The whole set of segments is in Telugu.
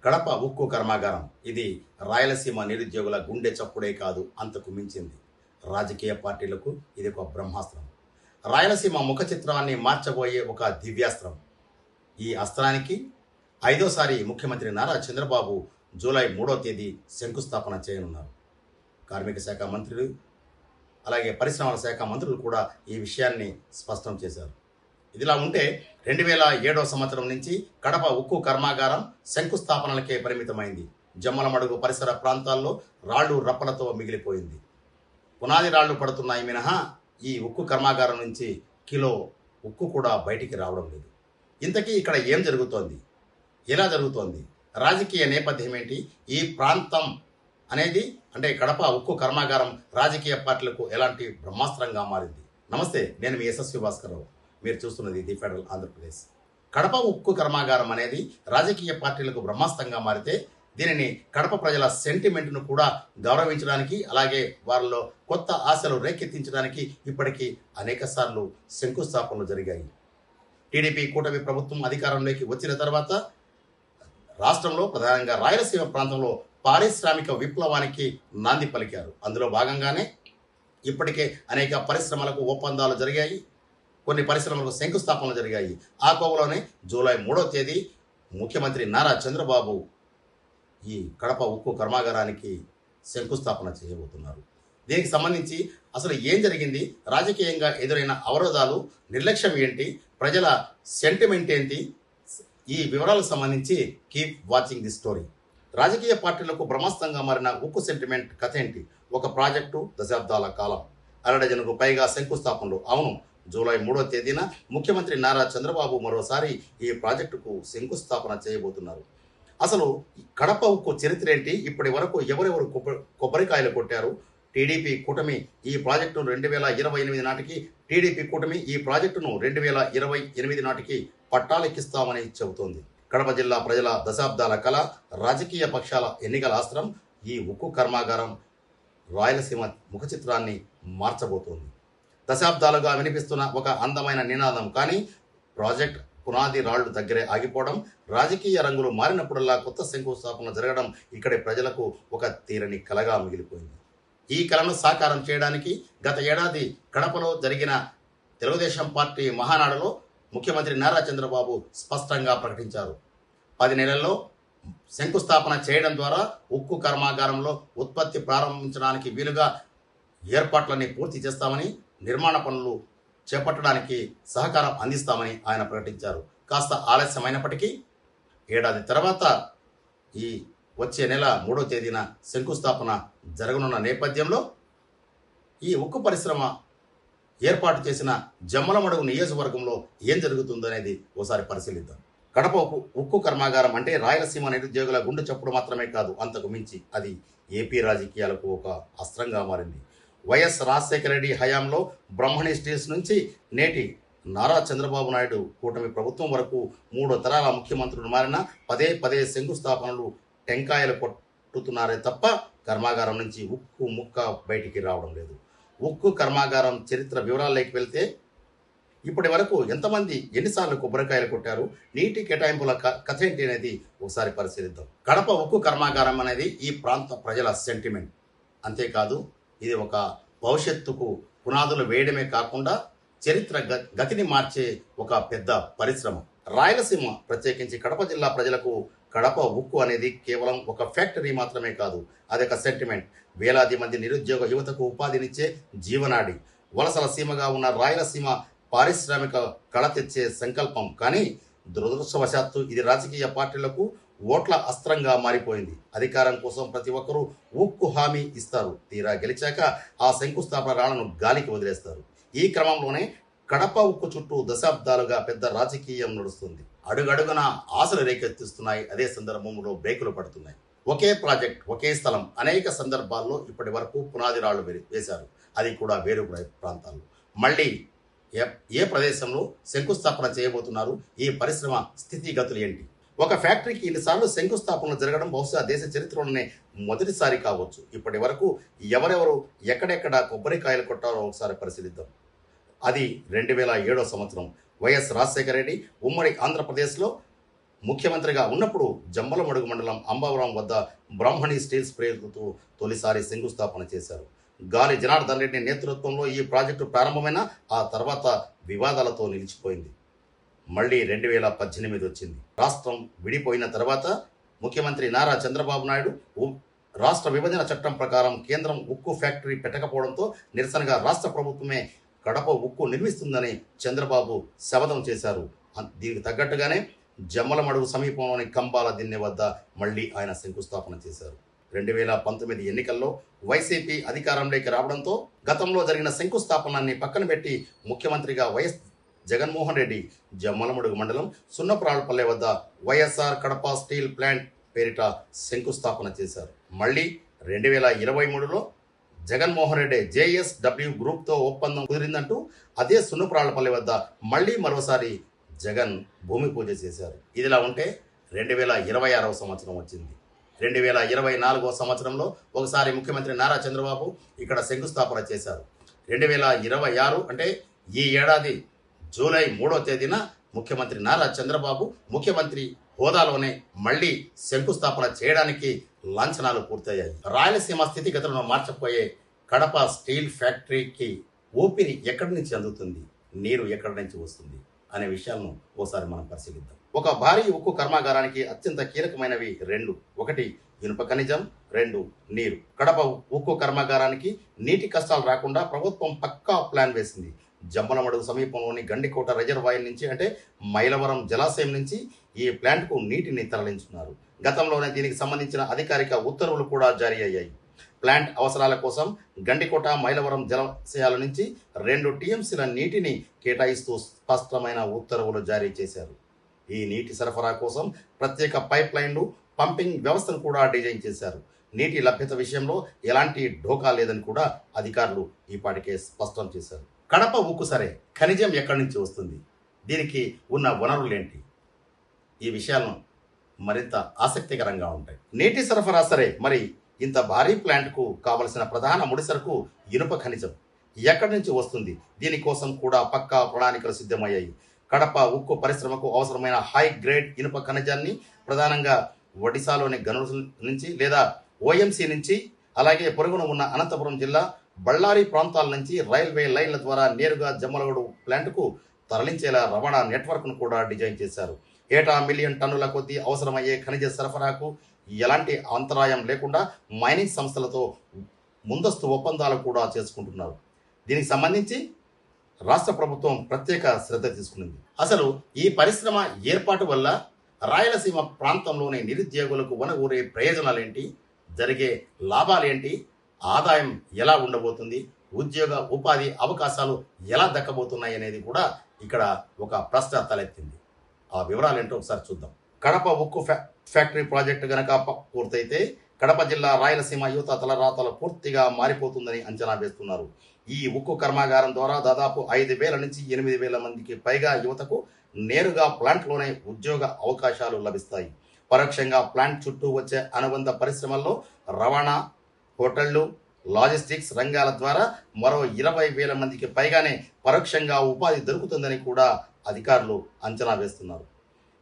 కడప ఉక్కు కర్మాగారం ఇది రాయలసీమ నిరుద్యోగుల గుండె చప్పుడే కాదు, అంతకు మించింది. రాజకీయ పార్టీలకు ఇది ఒక బ్రహ్మాస్త్రం. రాయలసీమ ముఖ చిత్రాన్ని మార్చబోయే ఒక దివ్యాస్త్రం. ఈ అస్త్రానికి ఐదోసారి ముఖ్యమంత్రి నారా చంద్రబాబు జూలై 3వ తేదీ శంకుస్థాపన చేయనున్నారు. కార్మిక శాఖ మంత్రులు అలాగే పరిశ్రమల శాఖ మంత్రులు కూడా ఈ విషయాన్ని స్పష్టం చేశారు. ఇదిలా ఉంటే 2007 సంవత్సరం నుంచి కడప ఉక్కు కర్మాగారం శంకుస్థాపనలకే పరిమితమైంది. జమ్మలమడుగు పరిసర ప్రాంతాల్లో రాళ్లు రప్పలతో మిగిలిపోయింది. పునాది రాళ్లు పడుతున్నాయి మినహా ఈ ఉక్కు కర్మాగారం నుంచి కిలో ఉక్కు కూడా బయటికి రావడం లేదు. ఇంతకీ ఇక్కడ ఏం జరుగుతోంది, ఎలా జరుగుతోంది, రాజకీయ నేపథ్యం ఏంటి, ఈ ప్రాంతం అనేది అంటే కడప ఉక్కు కర్మాగారం రాజకీయ పార్టీలకు ఎలాంటి బ్రహ్మాస్త్రంగా మారింది? నమస్తే, నేను మీ యశస్వి భాస్కరరావు. మీరు చూస్తున్నది ది ఫెడరల్ ఆంధ్రప్రదేశ్. కడప ఉక్కు కర్మాగారం అనేది రాజకీయ పార్టీలకు బ్రహ్మాస్త్రంగా మారితే దీనిని కడప ప్రజల సెంటిమెంట్ను కూడా గౌరవించడానికి అలాగే వారిలో కొత్త ఆశలు రేకెత్తించడానికి ఇప్పటికీ అనేక సార్లు శంకుస్థాపనలు జరిగాయి. టీడీపీ కూటమి ప్రభుత్వం అధికారంలోకి వచ్చిన తర్వాత రాష్ట్రంలో ప్రధానంగా రాయలసీమ ప్రాంతంలో పారిశ్రామిక విప్లవానికి నాంది పలికారు. అందులో భాగంగానే ఇప్పటికే అనేక పరిశ్రమలకు ఒప్పందాలు జరిగాయి, కొన్ని పరిశ్రమలకు శంకుస్థాపనలు జరిగాయి. ఆ కోవలోనే జూలై 3వ తేదీ ముఖ్యమంత్రి నారా చంద్రబాబు ఈ కడప ఉక్కు కర్మాగారానికి శంకుస్థాపన చేయబోతున్నారు. దీనికి సంబంధించి అసలు ఏం జరిగింది, రాజకీయంగా ఎదురైన అవరోధాలు, నిర్లక్ష్యం ఏంటి, ప్రజల సెంటిమెంట్ ఏంటి, ఈ వివరాలకు సంబంధించి కీప్ వాచింగ్ ది స్టోరీ. రాజకీయ పార్టీలకు బ్రహ్మాస్త్రంగా మారిన ఉక్కు సెంటిమెంట్ కథ ఏంటి? ఒక ప్రాజెక్టు, దశాబ్దాల కాలం, 1/2 డజనుకు పైగా శంకుస్థాపనలు. అవును, జూలై 3వ తేదీన ముఖ్యమంత్రి నారా చంద్రబాబు మరోసారి ఈ ప్రాజెక్టుకు శంకుస్థాపన చేయబోతున్నారు. అసలు కడప ఉక్కు చరిత్ర ఏంటి, ఇప్పటి వరకు ఎవరెవరు కొబ్బరికాయలు కొట్టారు? టీడీపీ కూటమి ఈ ప్రాజెక్టును 2028 నాటికి టీడీపీ కూటమి ఈ ప్రాజెక్టును 2028 నాటికి పట్టాలెక్కిస్తామని చెబుతోంది. కడప జిల్లా ప్రజల దశాబ్దాల కళ, రాజకీయ పక్షాల ఎన్నికల అస్త్రం ఈ ఉక్కు కర్మాగారం రాయలసీమ ముఖ చిత్రాన్ని మార్చబోతోంది. దశాబ్దాలుగా వినిపిస్తున్న ఒక అందమైన నినాదం, కానీ ప్రాజెక్ట్ పునాది రాళ్లు దగ్గరే ఆగిపోవడం, రాజకీయ రంగులు మారినప్పుడల్లా కొత్త శంకుస్థాపన జరగడం ఇక్కడి ప్రజలకు ఒక తీరని కలగా మిగిలిపోయింది. ఈ కలను సాకారం చేయడానికి గత ఏడాది కడపలో జరిగిన తెలుగుదేశం పార్టీ మహానాడులో ముఖ్యమంత్రి నారా చంద్రబాబు స్పష్టంగా ప్రకటించారు. 10 నెలల్లో శంకుస్థాపన చేయడం ద్వారా ఉక్కు కర్మాగారంలో ఉత్పత్తి ప్రారంభించడానికి వీలుగా ఏర్పాట్లన్నీ పూర్తి చేస్తామని, నిర్మాణ పనులు చేపట్టడానికి సహకారం అందిస్తామని ఆయన ప్రకటించారు. కాస్త ఆలస్యమైనప్పటికీ ఏడాది తర్వాత ఈ వచ్చే నెల 3వ తేదీన శంకుస్థాపన జరగనున్న నేపథ్యంలో ఈ ఉక్కు పరిశ్రమ ఏర్పాటు చేసిన జమ్మలమడుగు నియోజకవర్గంలో ఏం జరుగుతుందనేది ఓసారి పరిశీలిద్దాం. కడప ఉక్కు కర్మాగారం అంటే రాయలసీమ నిరుద్యోగుల గుండె చప్పుడు మాత్రమే కాదు, అంతకు మించి అది ఏపీ రాజకీయాలకు ఒక అస్త్రంగా మారింది. వైఎస్ రాజశేఖర రెడ్డి హయాంలో బ్రహ్మణి స్టీల్స్ నుంచి నేటి నారా చంద్రబాబు నాయుడు కూటమి ప్రభుత్వం వరకు 3 తరాల ముఖ్యమంత్రులు మారిన పదే శంకుస్థాపనలు టెంకాయలు కొట్టుతున్నారే తప్ప కర్మాగారం నుంచి ఉక్కు ముక్క బయటికి రావడం లేదు. ఉక్కు కర్మాగారం చరిత్ర వివరాల్లోకి వెళ్తే ఇప్పటి వరకు ఎంతమంది ఎన్నిసార్లు కొబ్బరికాయలు కొట్టారు, నీటి కేటాయింపుల కథ ఏంటి అనేది ఒకసారి పరిశీలిద్దాం. కడప ఉక్కు కర్మాగారం అనేది ఈ ప్రాంత ప్రజల సెంటిమెంట్. అంతేకాదు, ఇది ఒక భవిష్యత్తుకు పునాదులు వేయడమే కాకుండా చరిత్ర గతిని మార్చే ఒక పెద్ద పరిశ్రమ. రాయలసీమ ప్రత్యేకించి కడప జిల్లా ప్రజలకు కడప ఉక్కు అనేది కేవలం ఒక ఫ్యాక్టరీ మాత్రమే కాదు, అది ఒక సెంటిమెంట్. వేలాది మంది నిరుద్యోగ యువతకు ఉపాధినిచ్చే జీవనాడి. వలసల సీమగా ఉన్న రాయలసీమ పారిశ్రామిక కళ తెచ్చే సంకల్పం. కానీ దురదృష్టవశాత్తు ఇది రాజకీయ పార్టీలకు ఓట్ల అస్త్రంగా మారిపోయింది. అధికారం కోసం ప్రతి ఒక్కరూ ఉక్కు హామీ ఇస్తారు, తీరా గెలిచాక ఆ శంకుస్థాపన రాళ్లను గాలికి వదిలేస్తారు. ఈ క్రమంలోనే కడప ఉక్కు చుట్టూ దశాబ్దాలుగా పెద్ద రాజకీయం నడుస్తుంది. అడుగడుగున ఆశలు రేకెత్తిస్తున్నాయి, అదే సందర్భంలో బ్రేకులు పడుతున్నాయి. ఒకే ప్రాజెక్ట్, ఒకే స్థలం, అనేక సందర్భాల్లో ఇప్పటి వరకు పునాది రాళ్లు వేశారు, అది కూడా వేరు ప్రాంతాల్లో. మళ్ళీ ఏ ప్రదేశంలో శంకుస్థాపన చేయబోతున్నారు, ఈ పరిశ్రమ స్థితిగతులు ఏంటి? ఒక ఫ్యాక్టరీకి ఇన్నిసార్లు శంకుస్థాపనలు జరగడం బహుశా దేశ చరిత్రలోనే మొదటిసారి కావచ్చు. ఇప్పటి వరకు ఎవరెవరు ఎక్కడెక్కడ కొబ్బరికాయలు కొట్టారో ఒకసారి పరిశీలిద్దాం. అది 2007 సంవత్సరం వైఎస్ రాజశేఖర రెడ్డి ఉమ్మడి ఆంధ్రప్రదేశ్లో ముఖ్యమంత్రిగా ఉన్నప్పుడు జమ్మలమడుగు మండలం అంబాపురం వద్ద బ్రాహ్మణి స్టీల్ స్ప్రేతో తొలిసారి శంకుస్థాపన చేశారు. గాలి జనార్దన్ రెడ్డి నేతృత్వంలో ఈ ప్రాజెక్టు ప్రారంభమైన ఆ తర్వాత వివాదాలతో నిలిచిపోయింది. మళ్ళీ 2018 వచ్చింది. రాష్ట్రం విడిపోయిన తర్వాత ముఖ్యమంత్రి నారా చంద్రబాబు నాయుడు రాష్ట్ర విభజన చట్టం ప్రకారం కేంద్రం ఉక్కు ఫ్యాక్టరీ పెట్టకపోవడంతో నిరసనగా రాష్ట్ర ప్రభుత్వమే కడప ఉక్కు నిర్మిస్తుందని చంద్రబాబు శపథం చేశారు. దీనికి తగ్గట్టుగానే జమ్మలమడుగు సమీపంలోని కంబాల దిన్నె వద్ద మళ్ళీ ఆయన శంకుస్థాపన చేశారు. 2019 ఎన్నికల్లో వైసీపీ అధికారంలోకి రావడంతో గతంలో జరిగిన శంకుస్థాపనాన్ని పక్కన పెట్టి ముఖ్యమంత్రిగా వైఎస్ జగన్మోహన్ రెడ్డి జమ్మలమడుగు మండలం సున్నపురాళ్లపల్లె వద్ద వైఎస్ఆర్ కడప స్టీల్ ప్లాంట్ పేరిట శంకుస్థాపన చేశారు. మళ్ళీ 2023లో జగన్మోహన్ రెడ్డి జేఎస్డబ్ల్యూ గ్రూప్తో ఒప్పందం కుదిరిందంటూ అదే సున్నపురాళ్లపల్లె వద్ద మళ్ళీ మరోసారి జగన్ భూమి పూజ చేశారు. ఇదిలా ఉంటే 2026వ సంవత్సరం వచ్చింది. 2024వ సంవత్సరంలో ఒకసారి ముఖ్యమంత్రి నారా చంద్రబాబు ఇక్కడ శంకుస్థాపన చేశారు. 2026 అంటే ఈ ఏడాది జూలై 3వ తేదీన ముఖ్యమంత్రి నారా చంద్రబాబు ముఖ్యమంత్రి హోదాలోనే మళ్ళీ శంకుస్థాపన చేయడానికి లాంఛనాలు పూర్తయ్యాయి. రాయలసీమ స్థితిగతులను మార్చపోయే కడప స్టీల్ ఫ్యాక్టరీకి ఊపిరి ఎక్కడి నుంచి అందుతుంది, నీరు ఎక్కడి నుంచి వస్తుంది అనే విషయాలను ఓసారి మనం పరిశీలిద్దాం. ఒక భారీ ఉక్కు కర్మాగారానికి అత్యంత కీలకమైనవి రెండు: ఒకటి ఇనుప ఖనిజం, రెండు నీరు. కడప ఉక్కు కర్మాగారానికి నీటి కష్టాలు రాకుండా ప్రభుత్వం పక్కా ప్లాన్ వేసింది. జమ్మలమడుగు సమీపంలోని గండికోట రిజర్వాయర్ నుంచి అంటే మైలవరం జలాశయం నుంచి ఈ ప్లాంట్కు నీటిని తరలించున్నారు. గతంలోనే దీనికి సంబంధించిన అధికారిక ఉత్తర్వులు కూడా జారీ అయ్యాయి. ప్లాంట్ అవసరాల కోసం గండికోట మైలవరం జలాశయాల నుంచి 2 టీఎంసీల నీటిని కేటాయిస్తూ స్పష్టమైన ఉత్తర్వులు జారీ చేశారు. ఈ నీటి సరఫరా కోసం ప్రత్యేక పైప్ లైన్లు, పంపింగ్ వ్యవస్థను కూడా డిజైన్ చేశారు. నీటి లభ్యత విషయంలో ఎలాంటి ఢోకా లేదని కూడా అధికారులు ఈపాటికే స్పష్టం చేశారు. కడప ఉక్కు సరే, ఖనిజం ఎక్కడి నుంచి వస్తుంది, దీనికి ఉన్న వనరులేంటి, ఈ విషయాలను మరింత ఆసక్తికరంగా ఉంటాయి. నీటి సరఫరా సరే, మరి ఇంత భారీ ప్లాంట్కు కావలసిన ప్రధాన ముడిసరకు ఇనుప ఖనిజం ఎక్కడి నుంచి వస్తుంది, దీనికోసం కూడా పక్కా ప్రణాళికలు సిద్ధమయ్యాయి. కడప ఉక్కు పరిశ్రమకు అవసరమైన హై గ్రేడ్ ఇనుప ఖనిజాన్ని ప్రధానంగా ఒడిశాలోని గనుల నుంచి లేదా ఓఎంసీ నుంచి, అలాగే పొరుగున ఉన్న అనంతపురం జిల్లా బళ్ళారి ప్రాంతాల నుంచి రైల్వే లైన్ల ద్వారా నేరుగా జమ్మలమడుగు ప్లాంట్కు తరలించేలా రవాణా నెట్వర్క్ను కూడా డిజైన్ చేశారు. ఏటా మిలియన్ టన్నుల కొద్దీ అవసరమయ్యే ఖనిజ సరఫరాకు ఎలాంటి అంతరాయం లేకుండా మైనింగ్ సంస్థలతో ముందస్తు ఒప్పందాలు కూడా చేసుకుంటున్నారు. దీనికి సంబంధించి రాష్ట్ర ప్రభుత్వం ప్రత్యేక శ్రద్ధ తీసుకునింది. అసలు ఈ పరిశ్రమ ఏర్పాటు వల్ల రాయలసీమ ప్రాంతంలోని నిరుద్యోగులకు వనగూరే ప్రయోజనాలేంటి, జరిగే లాభాలేంటి, ఆదాయం ఎలా ఉండబోతుంది, ఉద్యోగ ఉపాధి అవకాశాలు ఎలా దక్కబోతున్నాయి అనేది కూడా ఇక్కడ ఒక ప్రశ్న తలెత్తింది. ఆ వివరాలు ఏంటో ఒకసారి చూద్దాం. కడప ఉక్కు ఫ్యాక్టరీ ప్రాజెక్టు గనక పూర్తయితే కడప జిల్లా రాయలసీమ యువత తలరాతలు పూర్తిగా మారిపోతుందని అంచనా వేస్తున్నారు. ఈ ఉక్కు కర్మాగారం ద్వారా దాదాపు 5,000 నుంచి 8,000 మందికి పైగా యువతకు నేరుగా ప్లాంట్లోనే ఉద్యోగ అవకాశాలు లభిస్తాయి. పరోక్షంగా ప్లాంట్ చుట్టూ వచ్చే అనుబంధ పరిశ్రమల్లో రవాణా, హోటళ్లు, లాజిస్టిక్స్ రంగాల ద్వారా మరో 20,000 మందికి పైగానే పరోక్షంగా ఉపాధి దొరుకుతుందని కూడా అధికారులు అంచనా వేస్తున్నారు.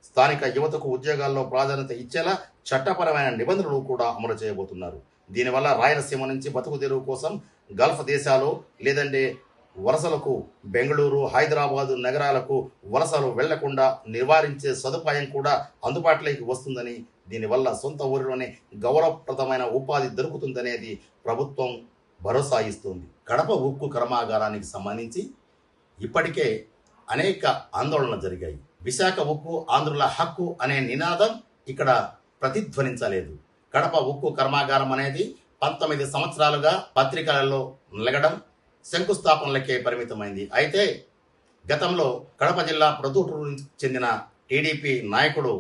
స్థానిక యువతకు ఉద్యోగాల్లో ప్రాధాన్యత ఇచ్చేలా చట్టపరమైన నిబంధనలు కూడా అమలు చేయబోతున్నారు. దీనివల్ల రాయలసీమ నుంచి బతుకు తెరువు కోసం గల్ఫ్ దేశాలు లేదంటే వలసలకు బెంగళూరు, హైదరాబాదు నగరాలకు వలసలు వెళ్లకుండా నివారించే సదుపాయం కూడా అందుబాటులోకి వస్తుందని, దీనివల్ల సొంత ఊరిలోనే గౌరవప్రదమైన ఉపాధి దొరుకుతుందనేది ప్రభుత్వం భరోసా ఇస్తుంది. కడప ఉక్కు కర్మాగారానికి సంబంధించి ఇప్పటికే అనేక ఆందోళనలు జరిగాయి. విశాఖ ఉక్కు ఆంధ్రుల హక్కు అనే నినాదం ఇక్కడ ప్రతిధ్వనించలేదు. కడప ఉక్కు కర్మాగారం అనేది 19 సంవత్సరాలుగా పత్రికలలో నిలగడం, శంకుస్థాపనలకే పరిమితమైంది. అయితే గతంలో కడప జిల్లా ప్రొద్దుటూరు చెందిన టీడీపీ నాయకుడు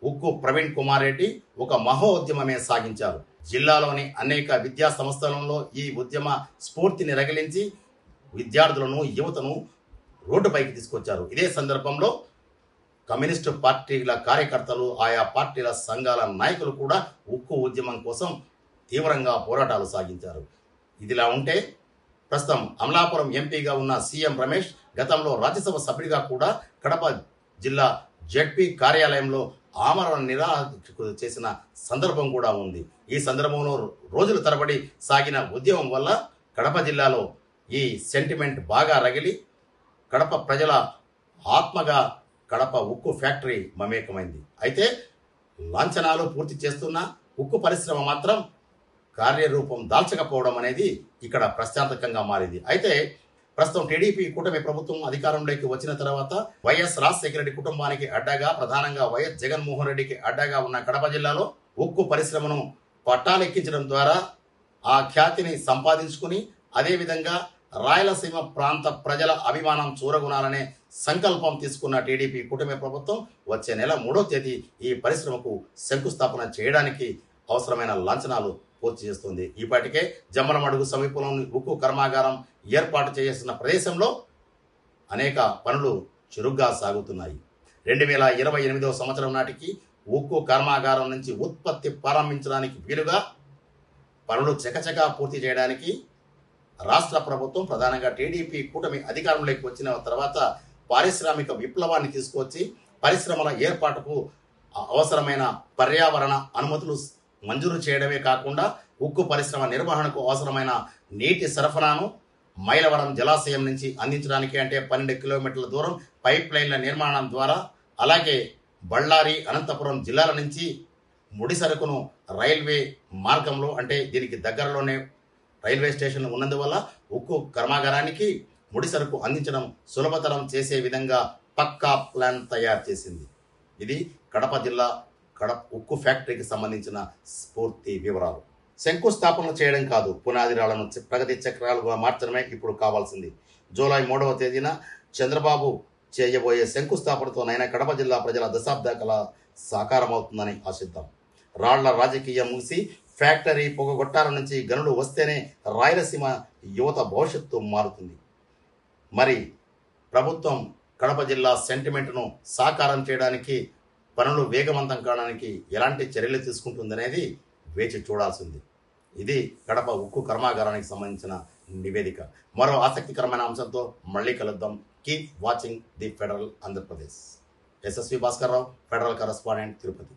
ఉక్కు ప్రవీణ్ కుమార్ రెడ్డి ఒక మహోద్యమమే సాగించారు. జిల్లాలోని అనేక విద్యా సంస్థలలో ఈ ఉద్యమ స్ఫూర్తిని రగిలించి విద్యార్థులను, యువతను రోడ్డుపైకి తీసుకొచ్చారు. ఇదే సందర్భంలో కమ్యూనిస్టు పార్టీల కార్యకర్తలు, ఆయా పార్టీల సంఘాల నాయకులు కూడా ఉక్కు ఉద్యమం కోసం తీవ్రంగా పోరాటాలు సాగించారు. ఇదిలా ఉంటే ప్రస్తుతం అమలాపురం ఎంపీగా ఉన్న సీఎం రమేష్ గతంలో రాజ్యసభ సభ్యుడిగా కూడా కడప జిల్లా జెడ్పీ కార్యాలయంలో ఆమరణ నిరాహార చేసిన సందర్భం కూడా ఉంది. ఈ సందర్భంలో రోజుల తరబడి సాగిన ఉద్యమం వల్ల కడప జిల్లాలో ఈ సెంటిమెంట్ బాగా రగిలి కడప ప్రజల ఆత్మగా కడప ఉక్కు ఫ్యాక్టరీ మమేకమైంది. అయితే లాంఛనాలు పూర్తి చేస్తున్న ఉక్కు పరిశ్రమ మాత్రం కార్యరూపం దాల్చకపోవడం అనేది ఇక్కడ ప్రశ్నార్థకంగా మారింది. అయితే ప్రస్తుతం టీడీపీ కూటమి ప్రభుత్వం అధికారంలోకి వచ్చిన తర్వాత వైఎస్ రాజశేఖర రెడ్డి కుటుంబానికి అడ్డగా, ప్రధానంగా వైఎస్ జగన్మోహన్ రెడ్డికి అడ్డగా ఉన్న కడప జిల్లాలో ఉక్కు పరిశ్రమను పట్టాలెక్కించడం ద్వారా ఆ ఖ్యాతిని సంపాదించుకుని అదేవిధంగా రాయలసీమ ప్రాంత ప్రజల అభిమానం చూరగొనాలనే సంకల్పం తీసుకున్న టీడీపీ కూటమి ప్రభుత్వం వచ్చే నెల 3వ తేదీ ఈ పరిశ్రమకు శంకుస్థాపన చేయడానికి అవసరమైన లాంఛనాలు పూర్తి చేస్తుంది. ఈపాటికే జమ్మలమడుగు సమీపంలోని ఉక్కు కర్మాగారం ఏర్పాటు చేసిన ప్రదేశంలో అనేక పనులు చురుగ్గా సాగుతున్నాయి. 2028వ సంవత్సరం నాటికి ఉక్కు కర్మాగారం నుంచి ఉత్పత్తి ప్రారంభించడానికి వీలుగా పనులు చకచకా పూర్తి చేయడానికి రాష్ట్ర ప్రభుత్వం, ప్రధానంగా టీడీపీ కూటమి అధికారంలోకి వచ్చిన తర్వాత పారిశ్రామిక విప్లవాన్ని తీసుకొచ్చి పరిశ్రమల ఏర్పాటుకు అవసరమైన పర్యావరణ అనుమతులు మంజూరు చేయడమే కాకుండా ఉక్కు పరిశ్రమ నిర్వహణకు అవసరమైన నీటి సరఫరాను మైలవరం జలాశయం నుంచి అందించడానికి, అంటే 12 కిలోమీటర్ల దూరం పైప్ లైన్ల నిర్మాణం ద్వారా, అలాగే బళ్ళారి, అనంతపురం జిల్లాల నుంచి ముడి సరుకును రైల్వే మార్గంలో, అంటే దీనికి దగ్గరలోనే రైల్వే స్టేషన్లు ఉన్నందువల్ల ఉక్కు కర్మాగారానికి ముడి సరుకు అందించడం సులభతరం చేసే విధంగా పక్కా ప్లాన్ తయారు చేసింది. ఇది కడప జిల్లా ఉక్కు ఫ్యాక్టరీకి సంబంధించిన పూర్తి వివరాలు. శంకుస్థాపన చేయడం కాదు, పునాది రాళ్లను ప్రగతి చక్రాలుగా మార్చడమే ఇప్పుడు కావాల్సింది. జూలై 3వ తేదీన చంద్రబాబు చేయబోయే శంకుస్థాపనతోనైనా కడప జిల్లా ప్రజల దశాబ్ద కళ సాకారమవుతుందని ఆశిద్దాం. రాళ్ల రాజకీయం ముగిసి ఫ్యాక్టరీ పొగగొట్టాల నుంచి గనులు వస్తేనే రాయలసీమ యువత భవిష్యత్తు మారుతుంది. మరి ప్రభుత్వం కడప జిల్లా సెంటిమెంట్ను సాకారం చేయడానికి, పనులు వేగవంతం కావడానికి ఎలాంటి చర్యలు తీసుకుంటుందనేది వేచి చూడాల్సింది. ఇది కడప ఉక్కు కర్మాగారానికి సంబంధించిన నివేదిక. మరో ఆసక్తికరమైన అంశంతో మళ్ళీ కలుద్దాం. Keep watching the federal Andhra Pradesh. SSV Bhaskar Rao, federal correspondent, Tirupati.